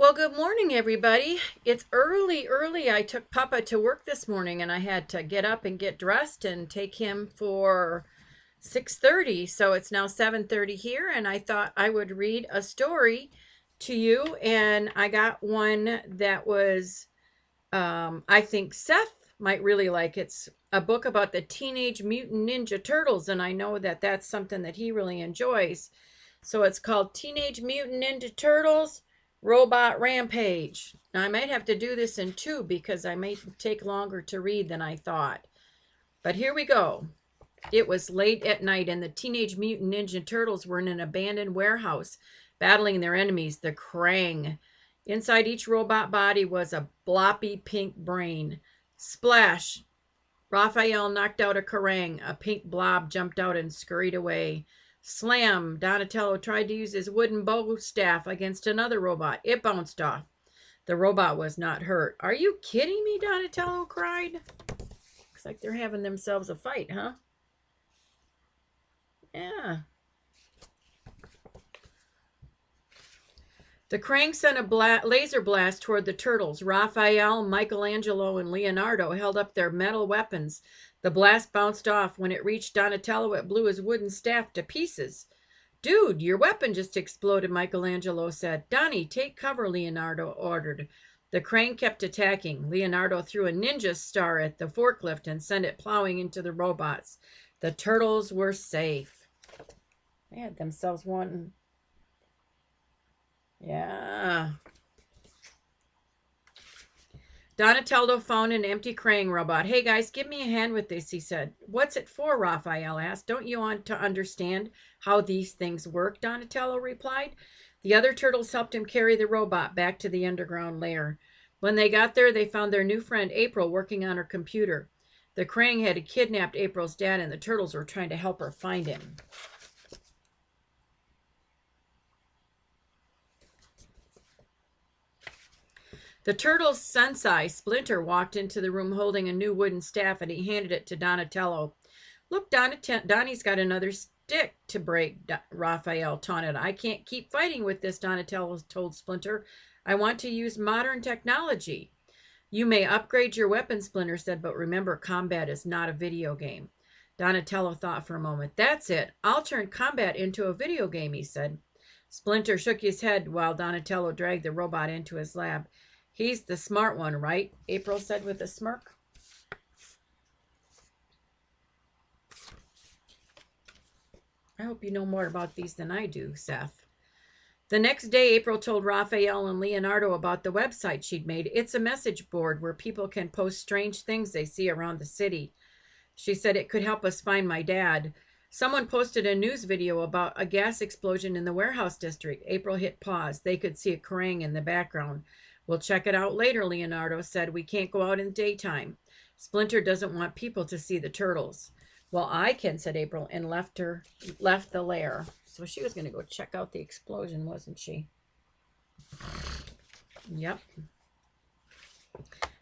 Well, good morning, everybody. It's early. I took Papa to work this morning and I had to get up and get dressed and take him for 6:30. So it's now 7:30 here and I thought I would read a story to you and I got one that was I think Seth might really like. It's a book about the Teenage Mutant Ninja Turtles and I know that that's something that he really enjoys. So it's called Teenage Mutant Ninja Turtles Robot Rampage. Now I might have to do this in two because I may take longer to read than I thought. But here we go. It was late at night and the Teenage Mutant Ninja Turtles were in an abandoned warehouse battling their enemies, the Kraang. Inside each robot body was a bloppy pink brain. Splash! Raphael knocked out a Kerrang. A pink blob jumped out and scurried away. Slam! Donatello tried to use his wooden bow staff against another robot. It bounced off. The robot was not hurt. Are you kidding me? Donatello cried. Looks like they're having themselves a fight, huh? Yeah. The Krang sent a laser blast toward the turtles. Raphael, Michelangelo, and Leonardo held up their metal weapons. The blast bounced off. When it reached Donatello, it blew his wooden staff to pieces. Dude, your weapon just exploded, Michelangelo said. Donnie, take cover, Leonardo ordered. The Krang kept attacking. Leonardo threw a ninja star at the forklift and sent it plowing into the robots. The turtles were safe. They had themselves one. Yeah. Donatello found an empty Krang robot. Hey guys, give me a hand with this, he said. What's it for? Raphael asked. Don't you want to understand how these things work? Donatello replied. The other turtles helped him carry the robot back to the underground lair. When they got there, they found their new friend April working on her computer. The Krang had kidnapped April's dad and the turtles were trying to help her find him. The turtle's sensei, Splinter, walked into the room holding a new wooden staff and he handed it to Donatello. Look, Donnie's got another stick to break, Raphael taunted. I can't keep fighting with this, Donatello told Splinter. I want to use modern technology. You may upgrade your weapon, Splinter said, but remember, combat is not a video game. Donatello thought for a moment. That's it. I'll turn combat into a video game, he said. Splinter shook his head while Donatello dragged the robot into his lab. He's the smart one, right? April said with a smirk. I hope you know more about these than I do, Seth. The next day, April told Raphael and Leonardo about the website she'd made. It's a message board where people can post strange things they see around the city. She said it could help us find my dad. Someone posted a news video about a gas explosion in the warehouse district. April hit pause. They could see a Kerrang in the background. We'll check it out later, Leonardo said. We can't go out in the daytime. Splinter doesn't want people to see the turtles. Well, I can, said April, and left the lair. So she was going to go check out the explosion, wasn't she? Yep.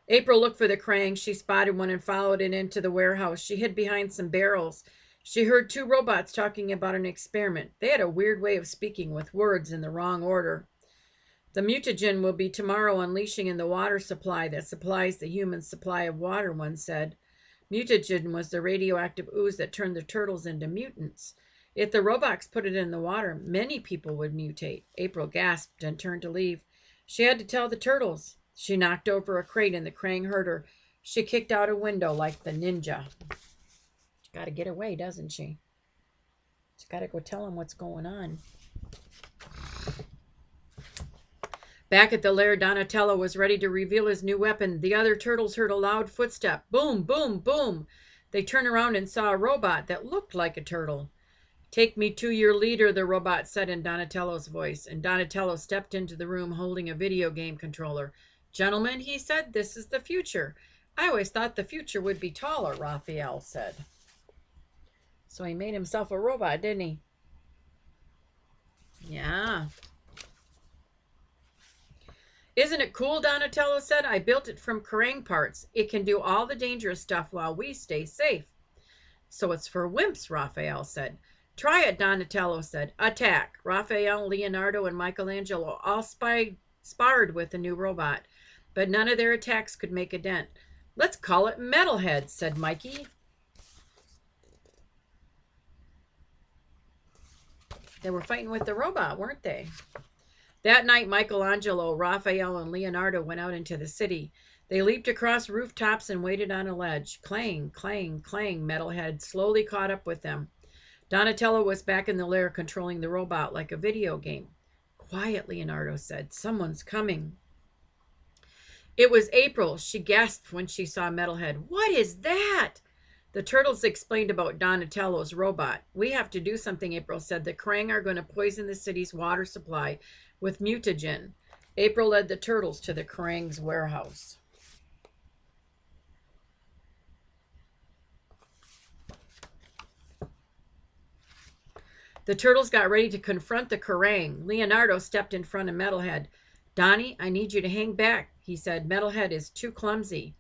April looked for the Krang. She spotted one and followed it into the warehouse. She hid behind some barrels. She heard two robots talking about an experiment. They had a weird way of speaking with words in the wrong order. The mutagen will be tomorrow unleashing in the water supply that supplies the human supply of water, one said. Mutagen was the radioactive ooze that turned the turtles into mutants. If the robots put it in the water, many people would mutate. April gasped and turned to leave. She had to tell the turtles. She knocked over a crate and the Krang heard her. She kicked out a window like the ninja. She got to get away, doesn't she? She's got to go tell them what's going on. Back at the lair, Donatello was ready to reveal his new weapon. The other turtles heard a loud footstep. Boom, boom, boom. They turned around and saw a robot that looked like a turtle. Take me to your leader, the robot said in Donatello's voice. And Donatello stepped into the room holding a video game controller. Gentlemen, he said, this is the future. I always thought the future would be taller, Raphael said. So he made himself a robot, didn't he? Yeah. Isn't it cool, Donatello said. I built it from Kerrang parts. It can do all the dangerous stuff while we stay safe. So it's for wimps, Raphael said. Try it, Donatello said. Attack. Raphael, Leonardo, and Michelangelo all sparred with the new robot, but none of their attacks could make a dent. "Let's call it Metalhead," said Mikey. They were fighting with the robot, weren't they? That night, Michelangelo, Raphael, and Leonardo went out into the city. They leaped across rooftops and waited on a ledge. Clang, clang, clang. Metalhead slowly caught up with them. Donatello was back in the lair controlling the robot like a video game. "Quiet," Leonardo said. "Someone's coming." It was April. She gasped when she saw Metalhead. "What is that?" The turtles explained about Donatello's robot. "We have to do something," April said. "The Kraang are going to poison the city's water supply with mutagen." April led the turtles to the Kraang's warehouse. The turtles got ready to confront the Kraang. Leonardo stepped in front of Metalhead. "Donnie, I need you to hang back," he said. "Metalhead is too clumsy."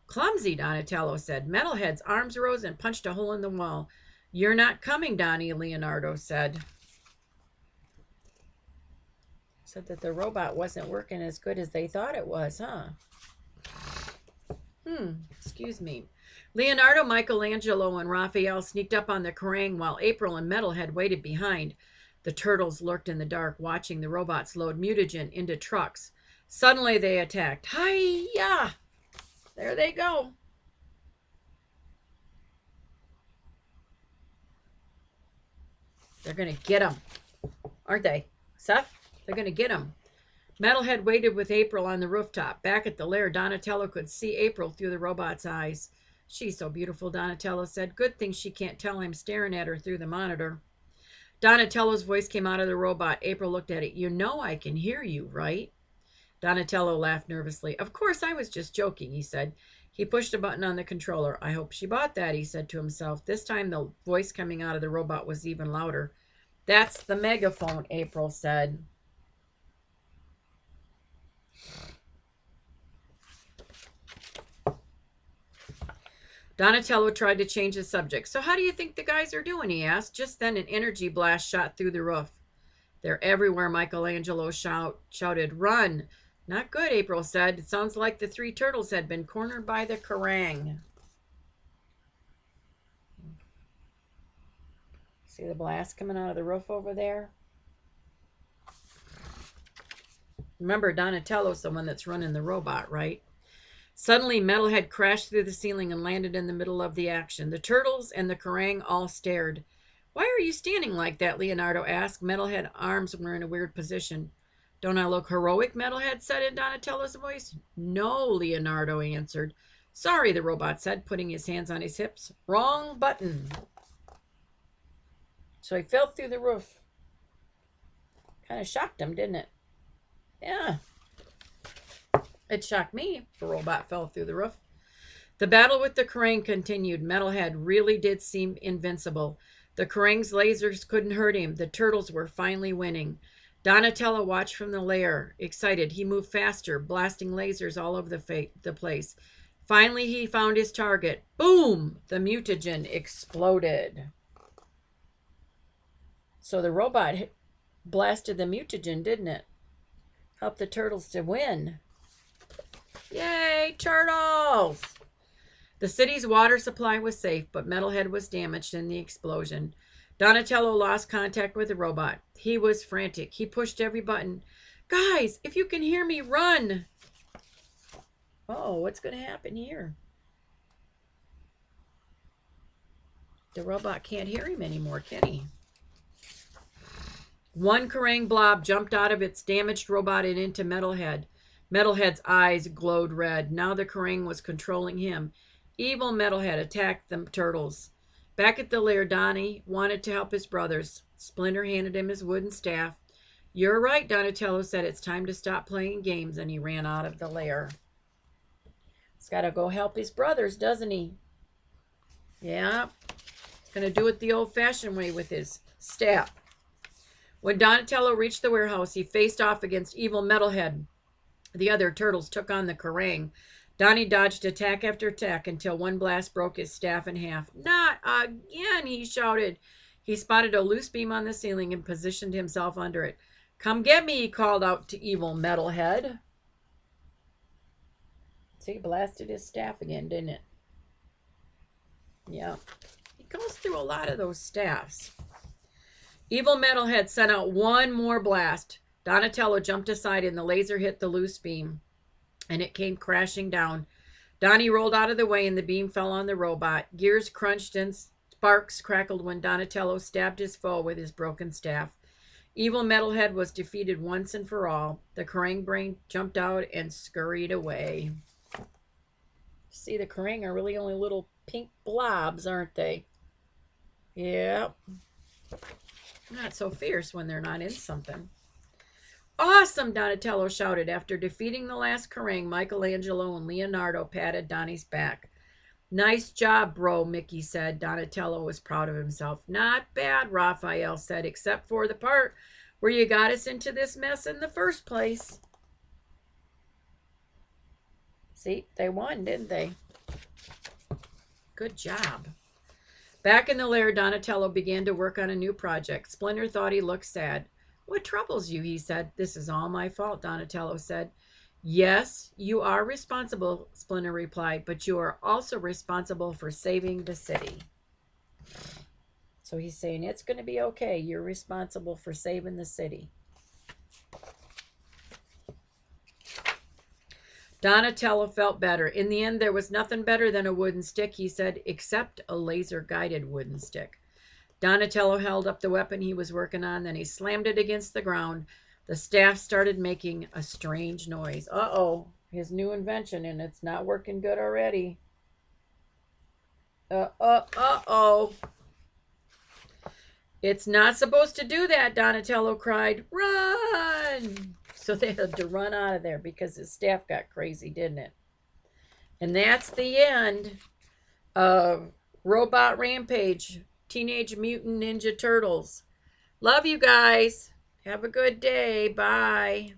"Clumsy," Donatello said. Metalhead's arms rose and punched a hole in the wall. "You're not coming, Donnie," Leonardo said. Said that the robot wasn't working as good as they thought it was, huh? Excuse me. Leonardo, Michelangelo, and Raphael sneaked up on the Kraang while April and Metalhead waited behind. The turtles lurked in the dark, watching the robots load mutagen into trucks. Suddenly they attacked. Hi-ya! There they go. They're going to get them, aren't they, Seth? They're going to get them. Metalhead waited with April on the rooftop. Back at the lair, Donatello could see April through the robot's eyes. "She's so beautiful," Donatello said. "Good thing she can't tell I'm staring at her through the monitor." Donatello's voice came out of the robot. April looked at it. "You know I can hear you, right?" Donatello laughed nervously. "Of course, I was just joking," he said. He pushed a button on the controller. "I hope she bought that," he said to himself. This time the voice coming out of the robot was even louder. "That's the megaphone," April said. Donatello tried to change the subject. "So how do you think the guys are doing?" he asked. Just then an energy blast shot through the roof. "They're everywhere," Michelangelo shouted. "Run!" "Not good," April said. "It sounds like the three turtles had been cornered by the Kraang." See the blast coming out of the roof over there? Remember, Donatello's the one that's running the robot, right? Suddenly, Metalhead crashed through the ceiling and landed in the middle of the action. The turtles and the Kraang all stared. "Why are you standing like that?" Leonardo asked. Metalhead's arms were in a weird position. "Don't I look heroic?" Metalhead said in Donatello's voice. "No," Leonardo answered. "Sorry," the robot said, putting his hands on his hips. "Wrong button." So he fell through the roof. Kind of shocked him, didn't it? Yeah. It shocked me if a robot fell through the roof. The battle with the Kraang continued. Metalhead really did seem invincible. The Kraang's lasers couldn't hurt him. The turtles were finally winning. Donatello watched from the lair, excited. He moved faster, blasting lasers all over the place. Finally, he found his target. Boom! The mutagen exploded. So the robot blasted the mutagen, didn't it? Helped the turtles to win. Yay, turtles! The city's water supply was safe, but Metalhead was damaged in the explosion. Donatello lost contact with the robot. He was frantic. He pushed every button. "Guys, if you can hear me, run!" Oh, what's going to happen here? The robot can't hear him anymore, can he? One Kraang blob jumped out of its damaged robot and into Metalhead. Metalhead's eyes glowed red. Now the Kraang was controlling him. Evil Metalhead attacked the turtles. Back at the lair, Donnie wanted to help his brothers. Splinter handed him his wooden staff. "You're right," Donatello said. "It's time to stop playing games," and he ran out of the lair. He's got to go help his brothers, doesn't he? Yeah. He's going to do it the old-fashioned way with his staff. When Donatello reached the warehouse, he faced off against evil Metalhead. The other turtles took on the Kraang. Donnie dodged attack after attack until one blast broke his staff in half. "Not again," he shouted. He spotted a loose beam on the ceiling and positioned himself under it. Come get me, he called out to evil metalhead. See, he blasted his staff again, didn't it? Yeah. He goes through a lot of those staffs. Evil metalhead sent out one more blast. Donatello jumped aside and the laser hit the loose beam, and it came crashing down. Donnie rolled out of the way and the beam fell on the robot. Gears crunched and sparks crackled when Donatello stabbed his foe with his broken staff. Evil Metalhead was defeated once and for all. The Kraang brain jumped out and scurried away. See, the Kraang are really only little pink blobs, aren't they? Yep. Not so fierce when they're not in something. Awesome, Donatello shouted. After defeating the last Kraang, Michelangelo and Leonardo patted Donnie's back. Nice job, bro, Mickey said. Donatello was proud of himself. Not bad, Raphael said, except for the part where you got us into this mess in the first place. See, they won, didn't they? Good job. Back in the lair, Donatello began to work on a new project. Splinter thought he looked sad. What troubles you, he said. This is all my fault, Donatello said. Yes, you are responsible, Splinter replied, but you are also responsible for saving the city. So he's saying it's going to be okay. You're responsible for saving the city. Donatello felt better. In the end, there was nothing better than a wooden stick, he said, except a laser-guided wooden stick. Donatello held up the weapon he was working on, then he slammed it against the ground. The staff started making a strange noise. Uh-oh, his new invention, and it's not working good already. Uh-oh. It's not supposed to do that, Donatello cried. Run! So they had to run out of there because his staff got crazy, didn't it? And that's the end of Robot Rampage. Teenage Mutant Ninja Turtles. Love you guys. Have a good day. Bye.